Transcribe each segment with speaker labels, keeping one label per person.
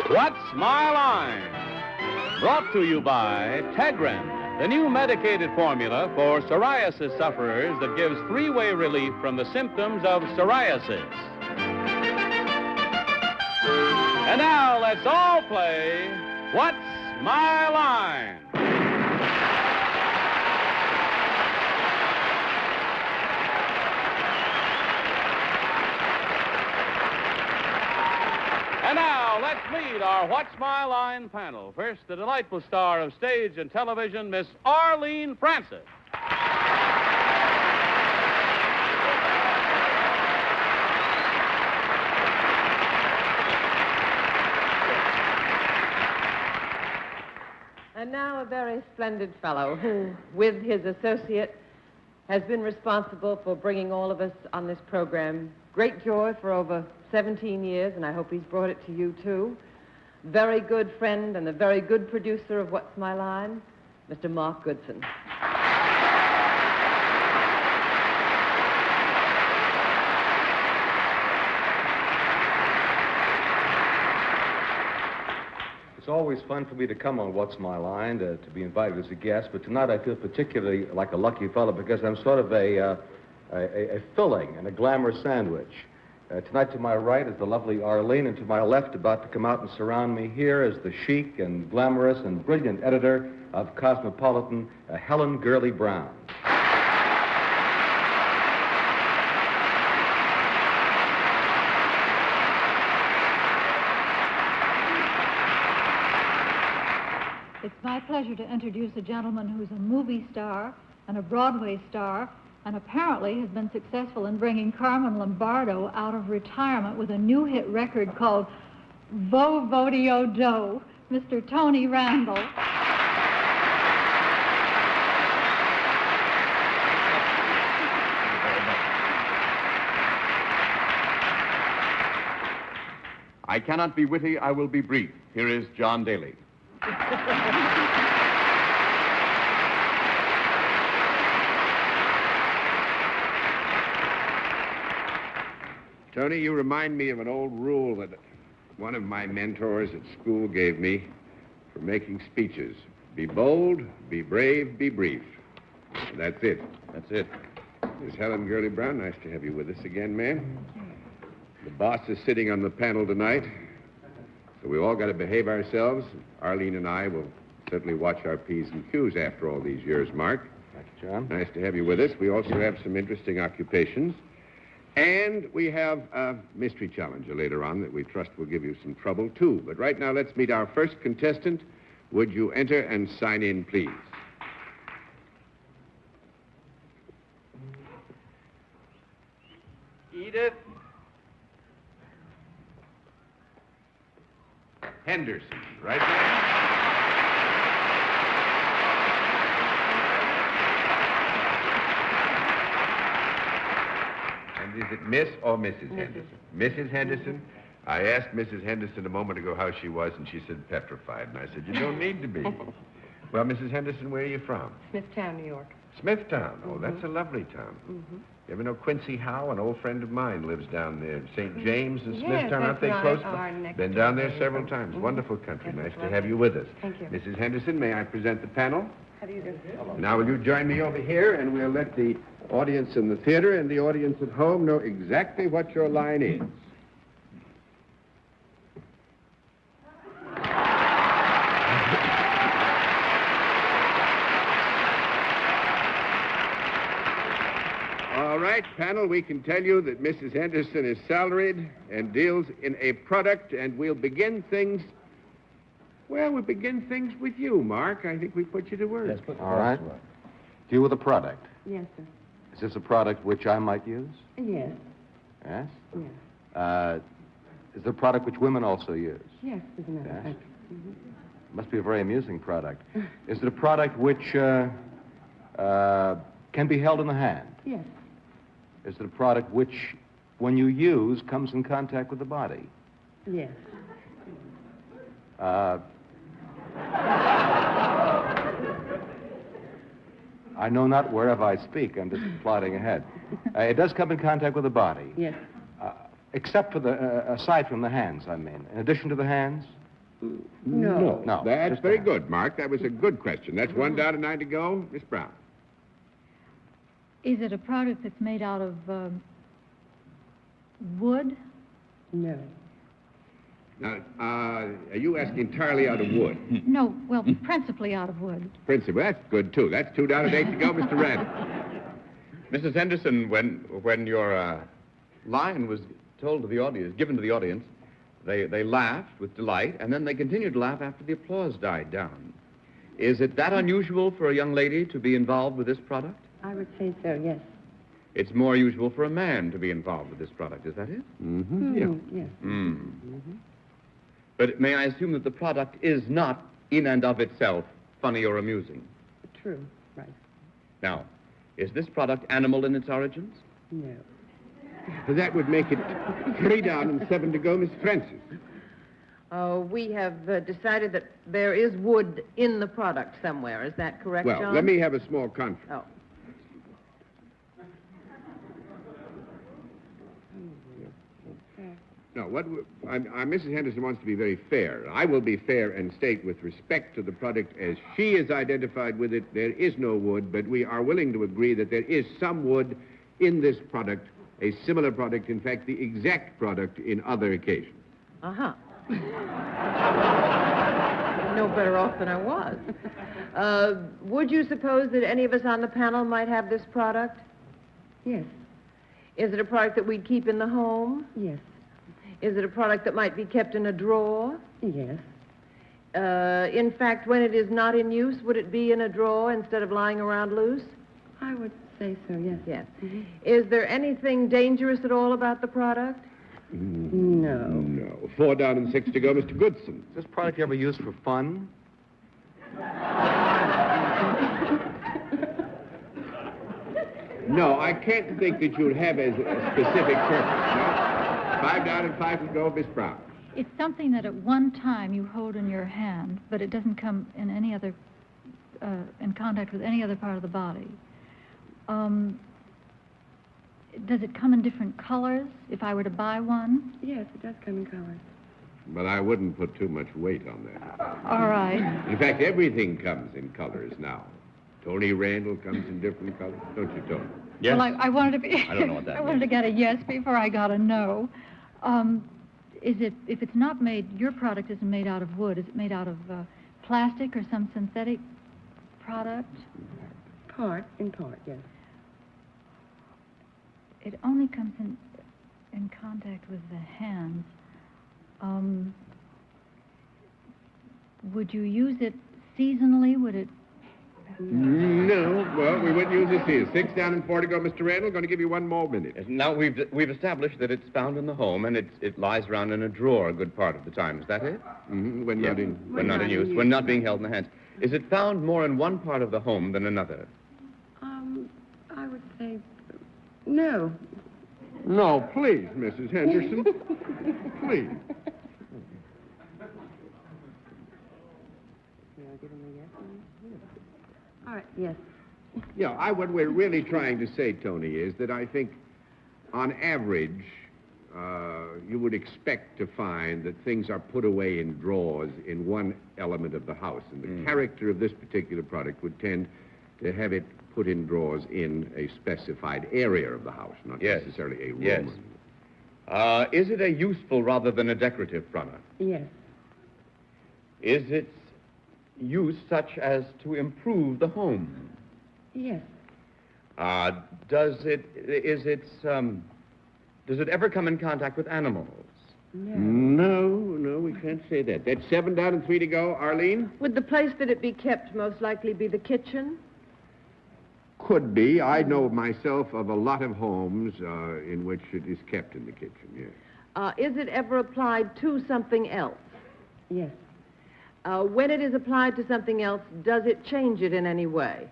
Speaker 1: What's My Line? Brought to you by Tegrin, the new medicated formula for psoriasis sufferers that gives three-way relief from the symptoms of psoriasis. And now let's all play What's My Line? And now, let's meet our What's My Line panel. First, the delightful star of stage and television, Miss Arlene Francis.
Speaker 2: And now a very splendid fellow who, with his associate, has been responsible for bringing all of us on this program great joy for over 17 years, and I hope he's brought it to you, too. Very good friend and a very good producer of What's My Line, Mr. Mark Goodson.
Speaker 3: It's always fun for me to come on What's My Line, to be invited as a guest, but tonight I feel particularly like a lucky fellow because I'm sort of a filling and a glamour sandwich. Tonight to my right is the lovely Arlene, and to my left, about to come out and surround me here, is the chic and glamorous and brilliant editor of Cosmopolitan, Helen Gurley Brown.
Speaker 4: It's my pleasure to introduce a gentleman who's a movie star and a Broadway star, and apparently has been successful in bringing Carmen Lombardo out of retirement with a new hit record called Vo Vodio Do, Mr. Tony Randall.
Speaker 5: I cannot be witty, I will be brief. Here is John Daly.
Speaker 6: Tony, you remind me of an old rule that one of my mentors at school gave me for making speeches. Be bold, be brave, be brief. And that's it.
Speaker 5: That's it.
Speaker 6: Miss Helen Gurley Brown, nice to have you with us again, ma'am. The boss is sitting on the panel tonight, so we've all got to behave ourselves. Arlene and I will certainly watch our P's and Q's after all these years, Mark.
Speaker 3: Thank you, John.
Speaker 6: Nice to have you with us. We also have some interesting occupations. And we have a mystery challenger later on that we trust will give you some trouble, too. But right now, let's meet our first contestant. Would you enter and sign in, please?
Speaker 5: Edith Henderson, right there?
Speaker 7: Is it Miss or Mrs. Henderson? Mrs. Henderson? I asked Mrs. Henderson a moment ago how she was, and she said petrified. And I said, you don't need to be. Well, Mrs. Henderson, where are you from?
Speaker 2: Smithtown, New York.
Speaker 7: Smithtown. Oh, that's a lovely town. You ever know Quincy Howe? An old friend of mine lives down there. St. James and Smithtown, aren't they close? Been down there several times. Wonderful country. Nice to have you with us.
Speaker 2: Thank you.
Speaker 6: Mrs. Henderson, may I present the panel?
Speaker 2: How do you do?
Speaker 6: Now, will you join me over here, and we'll let the audience in the theater and the audience at home know exactly what your line is. All right, panel, we can tell you that Mrs. Henderson is salaried and deals in a product, and we'll begin things... Well, we'll begin things with you, Mark. I think we put you to work.
Speaker 3: Yes, all right. Deal with a product.
Speaker 2: Yes, sir.
Speaker 3: Is this a product which I might use?
Speaker 2: Yes.
Speaker 3: Yes?
Speaker 2: Yes.
Speaker 3: Is it a product which women also use?
Speaker 2: Yes, as a matter of
Speaker 3: Yes?
Speaker 2: fact.
Speaker 3: Must be a very amusing product. Is it a product which can be held in the hand?
Speaker 2: Yes.
Speaker 3: Is it a product which when you use, comes in contact with the body?
Speaker 2: Yes.
Speaker 3: I know not whereof I speak. I'm just plodding ahead. It does come in contact with the body.
Speaker 2: Yes.
Speaker 3: Except for aside from the hands, I mean. In addition to the hands?
Speaker 2: No.
Speaker 3: No.
Speaker 6: That's very good, Mark. That was a good question. That's 1 down and 9 to go. Miss Brown.
Speaker 4: Is it a product that's made out of wood?
Speaker 2: No.
Speaker 6: Now, are you asking entirely out of wood?
Speaker 4: No, well, principally out of wood.
Speaker 6: Principally, that's good, too. That's 2 down and 8 to go, Mr. Randall.
Speaker 5: Mrs. Henderson, when your line was told to the audience, given to the audience, they laughed with delight, and then they continued to laugh after the applause died down. Is it that unusual for a young lady to be involved with this product?
Speaker 2: I would say so, yes.
Speaker 5: It's more usual for a man to be involved with this product, is that it?
Speaker 6: Mm-hmm. Yeah.
Speaker 2: Yes.
Speaker 5: Mm-hmm. But may I assume that the product is not, in and of itself, funny or amusing?
Speaker 2: True, right.
Speaker 5: Now, is this product animal in its origins?
Speaker 2: No.
Speaker 6: That would make it 3 down and 7 to go, Miss Francis.
Speaker 2: We have decided that there is wood in the product somewhere. Is that correct,
Speaker 6: Well,
Speaker 2: John?
Speaker 6: let me have a small conference.
Speaker 2: Oh.
Speaker 6: No, Mrs. Henderson wants to be very fair. I will be fair and state with respect to the product as she is identified with it, there is no wood, but we are willing to agree that there is some wood in this product, a similar product, in fact, the exact product in other occasions.
Speaker 2: Uh-huh. No better off than I was. Would you suppose that any of us on the panel might have this product?
Speaker 8: Yes.
Speaker 2: Is it a product that we'd keep in the home?
Speaker 8: Yes.
Speaker 2: Is it a product that might be kept in a drawer?
Speaker 8: Yes.
Speaker 2: In fact, when it is not in use, would it be in a drawer instead of lying around loose?
Speaker 8: I would say so, yes.
Speaker 2: Yes. Mm-hmm. Is there anything dangerous at all about the product?
Speaker 8: No.
Speaker 6: No. 4 down and 6 to go, Mr. Goodson.
Speaker 3: Is this product ever used for fun?
Speaker 6: No, I can't think that you'd have a specific purpose. No. 5 down and 5 to go, Miss Brown.
Speaker 4: It's something that at one time you hold in your hand, but it doesn't come in any other, in contact with any other part of the body. Does it come in different colors if I were to buy one?
Speaker 8: Yes, it does come in colors.
Speaker 6: But I wouldn't put too much weight on that.
Speaker 4: All right.
Speaker 6: In fact, everything comes in colors now. Tony Randall comes in different colors. Don't you, Tony?
Speaker 5: Yes.
Speaker 4: Well, I wanted to be...
Speaker 5: I don't know what that
Speaker 4: I wanted to get a yes before I got a no. Is it, if it's not made, your product isn't made out of wood, is it made out of plastic or some synthetic product?
Speaker 8: In part, yes.
Speaker 4: It only comes in contact with the hands. Would you use it seasonally? Would it...
Speaker 6: No. Well, we wouldn't use this here. 6 down and 4 to go, Mr. Randall. Going to give you 1 more minute.
Speaker 5: Now, we've established that it's found in the home, and it lies around in a drawer a good part of the time. Is that it?
Speaker 6: Mm-hmm. When not in
Speaker 5: use. When not being held in the hands. Is it found more in one part of the home than another?
Speaker 8: I would say no.
Speaker 6: No, please, Mrs. Henderson. Please.
Speaker 8: All right, yes.
Speaker 6: Yeah, what we're really trying to say, Tony, is that I think, on average, you would expect to find that things are put away in drawers in one element of the house. And the character of this particular product would tend to have it put in drawers in a specified area of the house, not necessarily a room.
Speaker 5: Yes. Is it a useful rather than a decorative product?
Speaker 8: Yes.
Speaker 5: Is its use such as to improve the home?
Speaker 8: Yes.
Speaker 5: Does it ever come in contact with animals?
Speaker 6: No, we can't say that. That's 7 down and 3 to go. Arlene?
Speaker 2: Would the place that it be kept most likely be the kitchen?
Speaker 6: Could be. I know myself of a lot of homes in which it is kept in the kitchen, yes.
Speaker 2: Is it ever applied to something else?
Speaker 8: Yes.
Speaker 2: When it is applied to something else, does it change it in any way?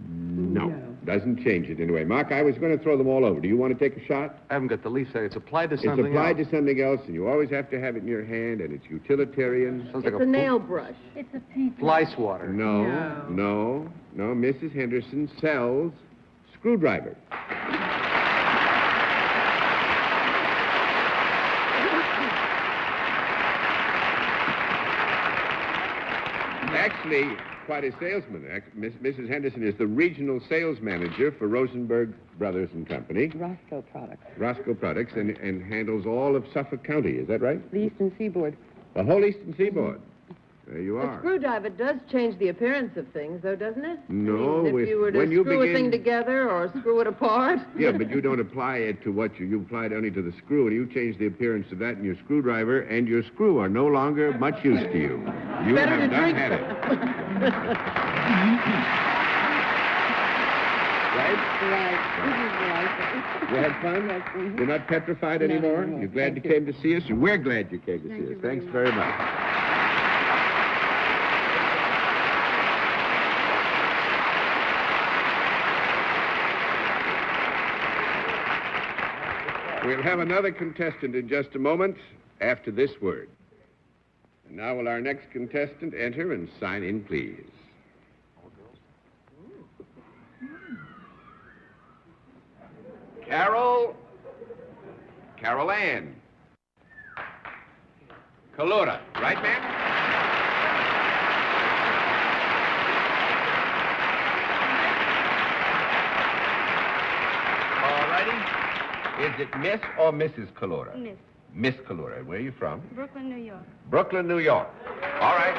Speaker 6: No. Doesn't change it anyway. Mark, I was going to throw them all over. Do you want to take a shot?
Speaker 3: I haven't got the least idea. It's applied to something
Speaker 6: It's applied
Speaker 3: else.
Speaker 6: to something else, and you always have to have it in your hand, and it's utilitarian.
Speaker 3: Sounds
Speaker 2: It's
Speaker 3: like
Speaker 2: a nail brush.
Speaker 4: It's a paint.
Speaker 3: fly swatter.
Speaker 6: No. Mrs. Henderson sells screwdrivers. Actually, quite a salesman. Mrs. Henderson is the regional sales manager for Rosenberg Brothers and Company.
Speaker 8: Roscoe Products.
Speaker 6: Roscoe Products, and handles all of Suffolk County. Is that right?
Speaker 8: The Eastern Seaboard.
Speaker 6: The whole Eastern Seaboard. There you
Speaker 2: A
Speaker 6: are.
Speaker 2: screwdriver does change the appearance of things, though, doesn't it?
Speaker 6: No,
Speaker 2: I mean, if you were to
Speaker 6: when you
Speaker 2: screw a
Speaker 6: begin-
Speaker 2: thing together or screw it apart.
Speaker 6: Yeah, but you don't apply it to what you apply it only to the screw, and you change the appearance of that in your screwdriver, and your screw are no longer much use to you. You
Speaker 2: Better
Speaker 6: have
Speaker 2: to
Speaker 6: done
Speaker 2: drink
Speaker 6: had it.
Speaker 8: Right.
Speaker 6: You had fun?
Speaker 8: Yes, mhm.
Speaker 6: You're not petrified
Speaker 8: No,
Speaker 6: anymore?
Speaker 8: no,
Speaker 6: You're glad
Speaker 8: thank
Speaker 6: you
Speaker 8: you.
Speaker 6: came to see us? And we're glad you came to
Speaker 8: Thank
Speaker 6: see
Speaker 8: you
Speaker 6: us.
Speaker 8: very
Speaker 6: Thanks
Speaker 8: much.
Speaker 6: very much. We'll have another contestant in just a moment after this word. And now will our next contestant enter and sign in, please? Carol Ann. Kalora, right, ma'am?
Speaker 7: All righty. Is it Miss or Mrs. Kalora?
Speaker 9: Miss.
Speaker 7: Miss Kalora. Where are you from?
Speaker 9: Brooklyn, New York.
Speaker 7: Brooklyn, New York. All right.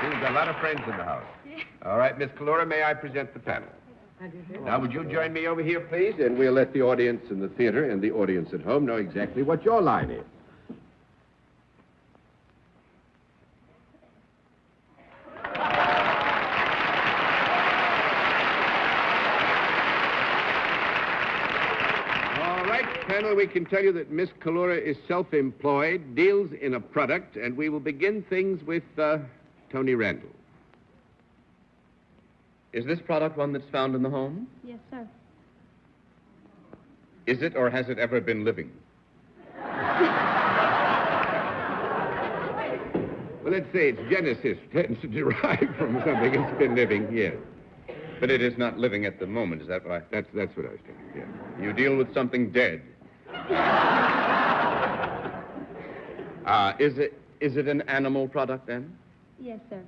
Speaker 7: We've got a lot of friends in the house. All right, Miss Kalora, may I present the panel? Now, would you join me over here, please?
Speaker 6: And we'll let the audience in the theater and the audience at home know exactly what your line is. All right, panel, we can tell you that Miss Kalora is self-employed, deals in a product, and we will begin things with Tony Randall.
Speaker 5: Is this product one that's found in the home?
Speaker 9: Yes, sir.
Speaker 5: Is it or has it ever been living?
Speaker 6: Well, let's say its genesis tends to derive from something that's been living, yes.
Speaker 5: But it is not living at the moment, is that right?
Speaker 6: That's what I was thinking, yeah.
Speaker 5: You deal with something dead. Is it an animal product then?
Speaker 9: Yes, sir.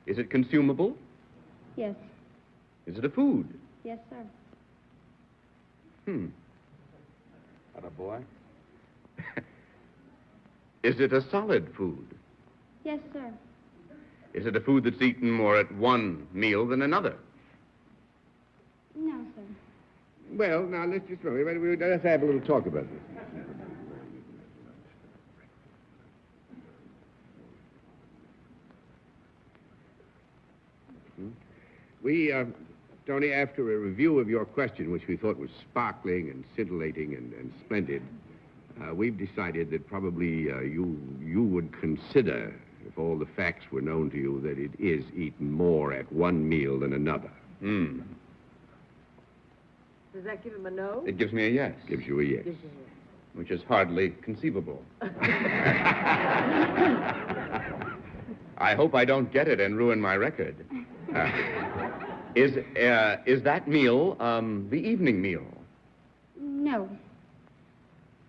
Speaker 5: Is it consumable?
Speaker 9: Yes.
Speaker 5: Is it a food?
Speaker 9: Yes, sir.
Speaker 3: Attaboy.
Speaker 5: Is it a solid food?
Speaker 9: Yes, sir.
Speaker 5: Is it a food that's eaten more at one meal than another?
Speaker 9: No, sir.
Speaker 6: Let's have a little talk about this. We, Tony, after a review of your question, which we thought was sparkling and scintillating and splendid, we've decided that probably you would consider, if all the facts were known to you, that it is eaten more at one meal than another.
Speaker 2: Does that give him a no?
Speaker 5: It gives me a yes.
Speaker 6: Gives you a yes.
Speaker 2: Gives you a yes.
Speaker 5: Which is hardly conceivable. I hope I don't get it and ruin my record. Is that meal the evening meal?
Speaker 9: No.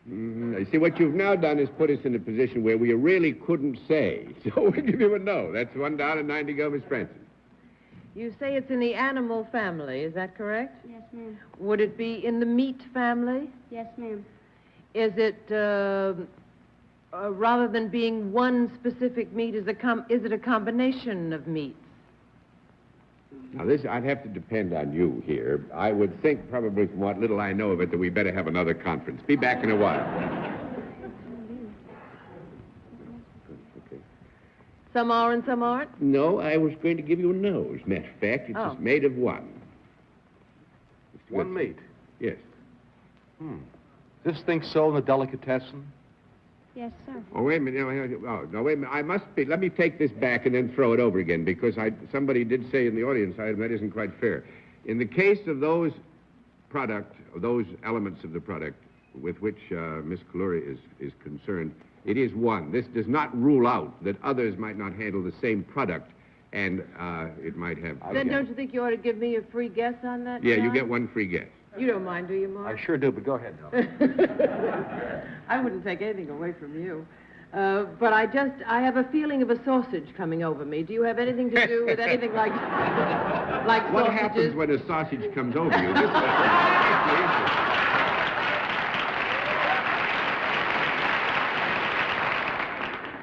Speaker 6: You see, what you've now done is put us in a position where we really couldn't say. So we'll give you a no. That's $1 to go, Miss Francis.
Speaker 2: You say it's in the animal family, is that correct?
Speaker 9: Yes, ma'am.
Speaker 2: Would it be in the meat family?
Speaker 9: Yes, ma'am.
Speaker 2: Is it, rather than being one specific meat, is it a combination of meats?
Speaker 6: Now, this, I'd have to depend on you here. I would think, probably from what little I know of it, that we better have another conference. Be back in a while. Okay.
Speaker 2: Some are and some aren't?
Speaker 6: No, I was going to give you a no. As a matter of fact, it's just made of one.
Speaker 3: One meat.
Speaker 6: Yes.
Speaker 3: This thing sold in a delicatessen?
Speaker 9: Yes, sir.
Speaker 6: Oh, wait a minute. No, wait a minute. I must be. Let me take this back and then throw it over again, because somebody did say in the audience item that isn't quite fair. In the case of those those elements of the product with which Miss Kalura is concerned, it is one. This does not rule out that others might not handle the same product, and it might have...
Speaker 2: Then don't you think you ought to give me a free guess on that,
Speaker 6: Yeah,
Speaker 2: John?
Speaker 6: you get one free guess.
Speaker 2: You don't mind, do you, Mark?
Speaker 3: I sure do, but go ahead, Helen.
Speaker 2: I wouldn't take anything away from you. But I have a feeling of a sausage coming over me. Do you have anything to do with anything like sausages?
Speaker 6: What happens when a sausage comes over you? This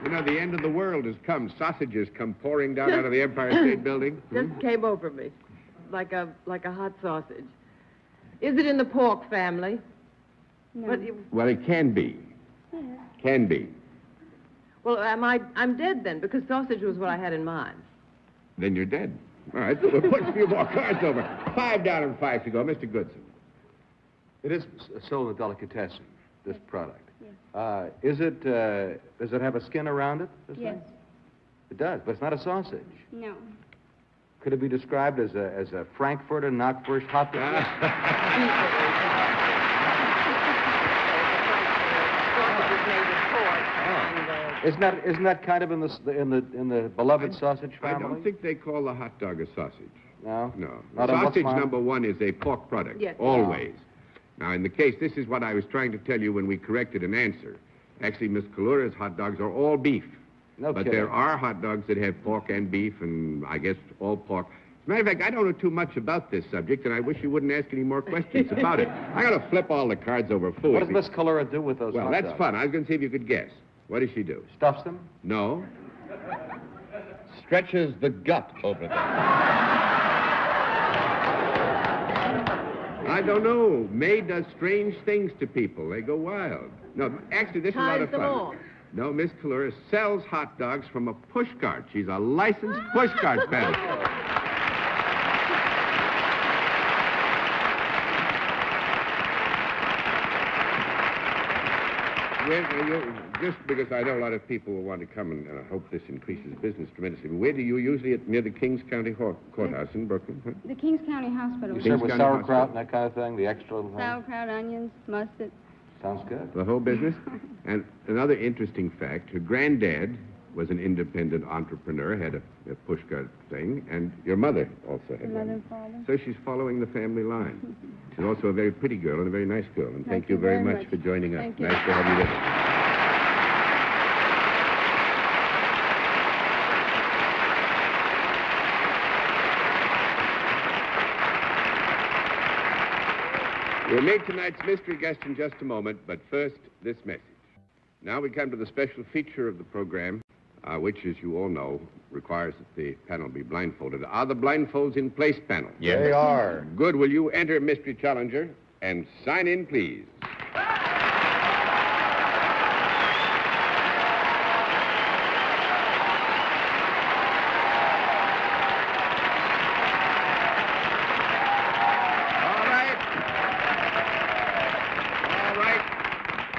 Speaker 6: You know, the end of the world has come. Sausages come pouring down out of the Empire State Building.
Speaker 2: Just came over me, like a hot sausage. Is it in the pork family?
Speaker 9: No.
Speaker 6: Well, it can be.
Speaker 9: Yes.
Speaker 6: Can be.
Speaker 2: Well, I'm dead then, because sausage was what I had in mind.
Speaker 6: Then you're dead. All right, we'll put a few more cards over. 5 down and 5 to go. Mr. Goodson.
Speaker 3: It is sold in a delicatessen, this product.
Speaker 9: Yes.
Speaker 3: Does it have a skin around it?
Speaker 9: Yes.
Speaker 3: It does, but it's not a sausage.
Speaker 9: No.
Speaker 3: Could it be described as a Frankfurter Knockwurst hot dog? Isn't that kind of in the beloved sausage family?
Speaker 6: I don't think they call the hot dog a sausage.
Speaker 3: No?
Speaker 6: No.
Speaker 3: Not on
Speaker 6: Sausage
Speaker 3: what's mine?
Speaker 6: number 1 is a pork product.
Speaker 2: Yes.
Speaker 6: Always. Now, in the case, this is what I was trying to tell you when we corrected an answer. Actually, Miss Kalura's hot dogs are all beef.
Speaker 3: No
Speaker 6: But
Speaker 3: kidding.
Speaker 6: there are hot dogs that have pork and beef, and I guess all pork. As a matter of fact, I don't know too much about this subject, and I wish you wouldn't ask any more questions about it. I got to flip all the cards over
Speaker 3: What
Speaker 6: foolishly.
Speaker 3: does Miss Kalura do with those
Speaker 6: Well,
Speaker 3: hot
Speaker 6: that's
Speaker 3: dogs?
Speaker 6: fun. I was going to see if you could guess. What does she do?
Speaker 3: Stuffs them?
Speaker 6: No.
Speaker 5: Stretches the gut over them.
Speaker 6: I don't know. May does strange things to people. They go wild. No, actually, this is a lot of
Speaker 2: Ties them
Speaker 6: fun.
Speaker 2: off.
Speaker 6: No, Miss Kalura sells hot dogs from a push cart. She's a licensed push cart peddler. Just because I know a lot of people will want to come, and I hope this increases business tremendously. Where do you usually, near the Kings County Courthouse in Brooklyn? Huh?
Speaker 9: The Kings County Hospital.
Speaker 3: You
Speaker 6: Kings
Speaker 3: serve with
Speaker 6: County
Speaker 3: sauerkraut
Speaker 6: Hospital.
Speaker 3: and that kind of thing? The extra little thing?
Speaker 9: Sauerkraut, onions, mustard.
Speaker 3: Sounds good.
Speaker 6: The whole business? And another interesting fact, her granddad was an independent entrepreneur, had a push cart thing, and your mother also had
Speaker 9: Mother
Speaker 6: one.
Speaker 9: and father.
Speaker 6: So she's following the family line. She's also a very pretty girl and a very nice girl. And thank
Speaker 9: you
Speaker 6: you very
Speaker 9: very
Speaker 6: much
Speaker 9: much.
Speaker 6: for joining us.
Speaker 9: Thank you.
Speaker 6: Nice to have you with us. We'll meet tonight's mystery guest in just a moment, but first, this message. Now we come to the special feature of the program, which, as you all know, requires that the panel be blindfolded. Are the blindfolds in place, panel?
Speaker 5: Yes.
Speaker 3: They are.
Speaker 6: Good. Will you enter Mystery Challenger and sign in, please?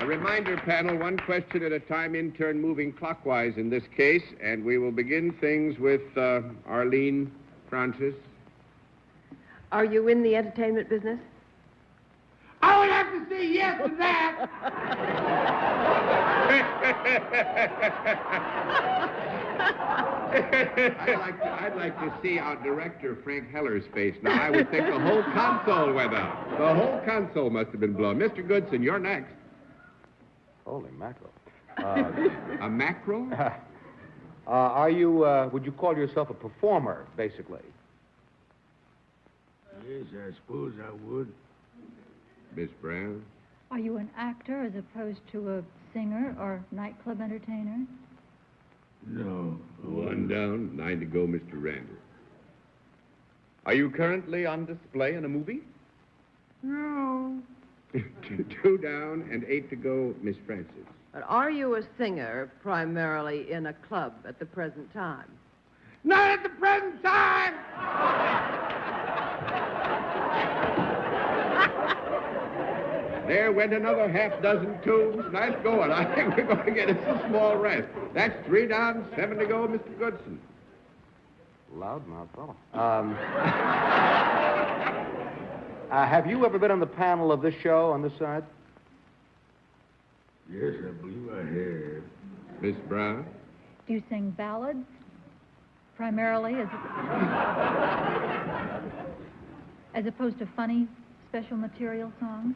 Speaker 6: A reminder, panel, one question at a time, in turn moving clockwise in this case, and we will begin things with Arlene Francis.
Speaker 2: Are you in the entertainment business?
Speaker 6: I would have to say yes to that. I'd like to see our director, Frank Heller's face now. I would think the whole console went out. The whole console must have been blown. Mr. Goodson, you're next.
Speaker 3: Holy mackerel.
Speaker 6: A mackerel?
Speaker 3: Would you call yourself a performer, basically?
Speaker 10: Yes, I suppose I would.
Speaker 6: Miss Brown?
Speaker 4: Are you an actor as opposed to a singer or nightclub entertainer?
Speaker 10: No.
Speaker 6: One down, 9 to go, Mr. Randall.
Speaker 5: Are you currently on display in a movie?
Speaker 10: No.
Speaker 6: 2 down and 8 to go, Miss Francis.
Speaker 2: But are you a singer primarily in a club at the present time?
Speaker 6: Not at the present time! There went another half dozen tubes. Nice going. I think we're going to get us a small rest. That's 3 down, 7 to go, Mr. Goodson.
Speaker 3: Loudmouth fellow. Have you ever been on the panel of this show on this side?
Speaker 10: Yes, I believe I have.
Speaker 6: Miss Brown?
Speaker 4: Do you sing ballads? Primarily as opposed to funny, special material songs?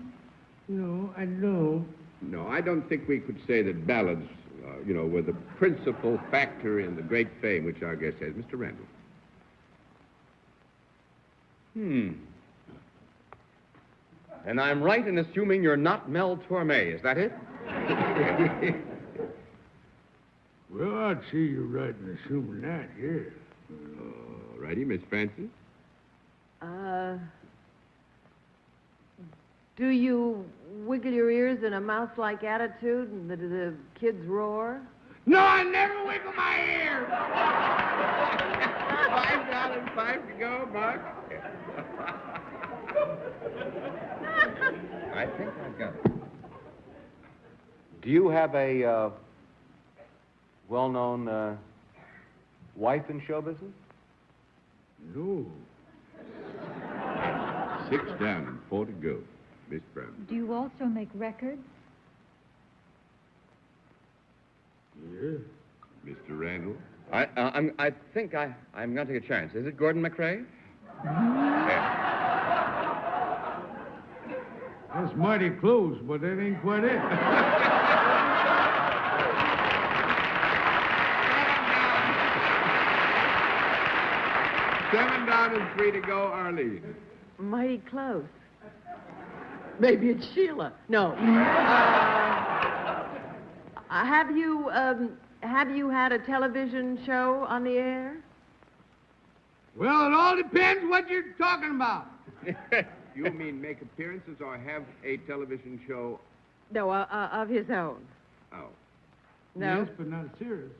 Speaker 10: No, I don't.
Speaker 6: No, I don't think we could say that ballads, were the principal factor in the great fame which our guest has. Mr. Randall.
Speaker 5: And I'm right in assuming you're not Mel Torme, is that it?
Speaker 10: Well, I'd say you're right in assuming that, yeah.
Speaker 6: All righty, Miss Francis.
Speaker 2: Do you wiggle your ears in a mouse-like attitude and the kids roar?
Speaker 10: No, I never wiggle my ears!
Speaker 6: 5 down and 5 to go, Mark.
Speaker 5: I think I've got it.
Speaker 3: Do you have a well-known wife in show business?
Speaker 10: No.
Speaker 6: 6 down and 4 to go, Miss Brown.
Speaker 4: Do you also make records?
Speaker 10: Yeah.
Speaker 6: Mr. Randall.
Speaker 5: I think I'm going to take a chance. Is it Gordon McRae? Yeah.
Speaker 10: That's mighty close, but that ain't quite it.
Speaker 6: 7 down and 3 to go, Arlene.
Speaker 2: Mighty close. Maybe it's Sheila. No. Have you had a television show on the air?
Speaker 10: Well, it all depends what you're talking about.
Speaker 6: You mean make appearances or have a television show?
Speaker 2: No, of his own.
Speaker 6: Oh.
Speaker 2: No?
Speaker 10: Yes, but not a series.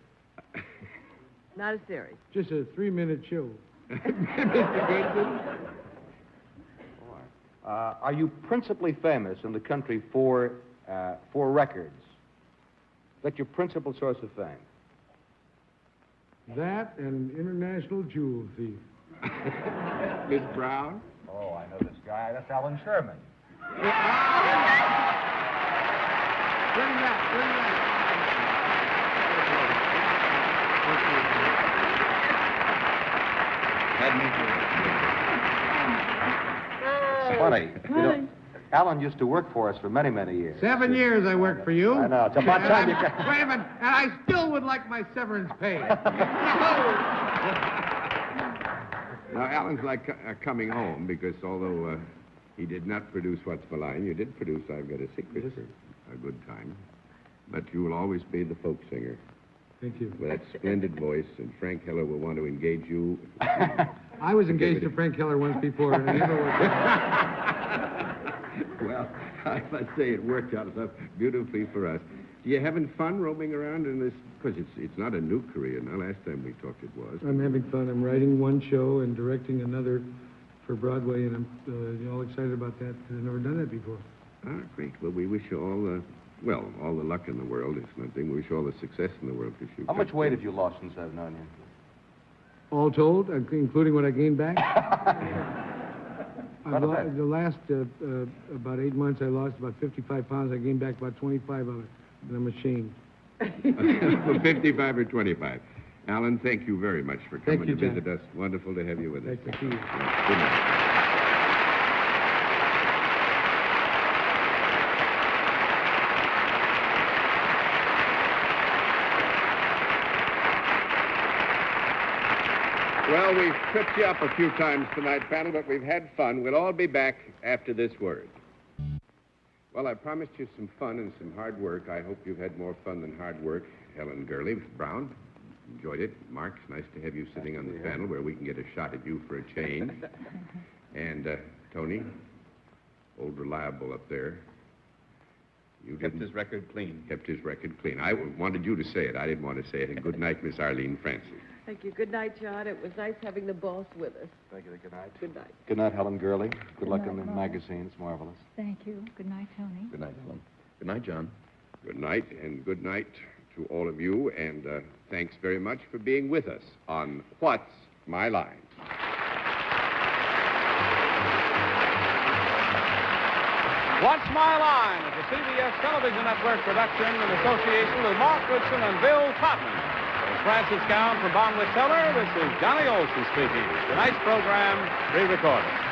Speaker 2: Not a series.
Speaker 10: Just a 3-minute show.
Speaker 6: Mr. Goodson?
Speaker 3: Are you principally famous in the country for records? Is that your principal source of fame?
Speaker 10: That and international jewel thief.
Speaker 6: Miss Brown?
Speaker 3: Oh, I know this guy. That's Allan Sherman.
Speaker 10: Bring that.
Speaker 3: It's funny. Allan used to work for us for many, many years.
Speaker 10: 7 years I worked for you.
Speaker 3: I know. It's about time you got...
Speaker 10: Wait a minute. And I still would like my severance pay.
Speaker 6: Now, Allan's like coming home because although he did not produce What's My Line, you did produce I've Got a Secret for a good time. But you will always be the folk singer.
Speaker 10: Thank you.
Speaker 6: With that splendid voice, and Frank Heller will want to engage you.
Speaker 10: I was engaged to Frank Keller once before, and it never worked out.
Speaker 6: Well, I must say it worked out so beautifully for us. Do you having fun roaming around in this? Because it's not a new career now. Last time we talked it was.
Speaker 10: I'm having fun. I'm writing one show and directing another for Broadway, and I'm all excited about that. I've never done that before.
Speaker 6: Ah, great. Well, we wish you all the luck in the world. It's nothing. We wish you all the success in the world.
Speaker 3: How much weight have you lost since I've known you?
Speaker 10: All told, including what I gained back? The last about 8 months, I lost about 55 pounds. I gained back about 25 of it, and I'm ashamed.
Speaker 6: For 55 or 25. Allan, thank you very much for coming to visit us. Wonderful to have you with us.
Speaker 10: Nice to see you.
Speaker 6: Good night. Well, we've tripped you up a few times tonight, panel, but we've had fun. We'll all be back after this word. Well, I promised you some fun and some hard work. I hope you've had more fun than hard work. Helen Gurley, Brown, enjoyed it. Mark, it's nice to have you sitting on the panel where we can get a shot at you for a change. And Tony, old reliable up there. You
Speaker 5: Kept
Speaker 6: didn't.
Speaker 5: his record clean.
Speaker 6: Kept his record clean. I wanted you to say it. I didn't want to say it. And good night, Miss Arlene Francis.
Speaker 2: Thank you. Good night, John. It was nice having the boss with us.
Speaker 3: Thank you. Good night.
Speaker 2: Good night.
Speaker 3: Good night, Helen Gurley. Good luck
Speaker 4: night,
Speaker 3: in the
Speaker 4: Mom.
Speaker 3: magazine. It's marvelous.
Speaker 4: Thank you. Good night, Tony.
Speaker 5: Good night, Ellen. Good night, John.
Speaker 6: Good night, and good night to all of you. And thanks very much for being with us on What's My Line?
Speaker 1: What's My Line is a CBS television network production in association with Mark Goodson and Bill Todman. With Francis Gown from Bonwit Teller, this is Johnny Olson speaking. Tonight's program, pre-recorded.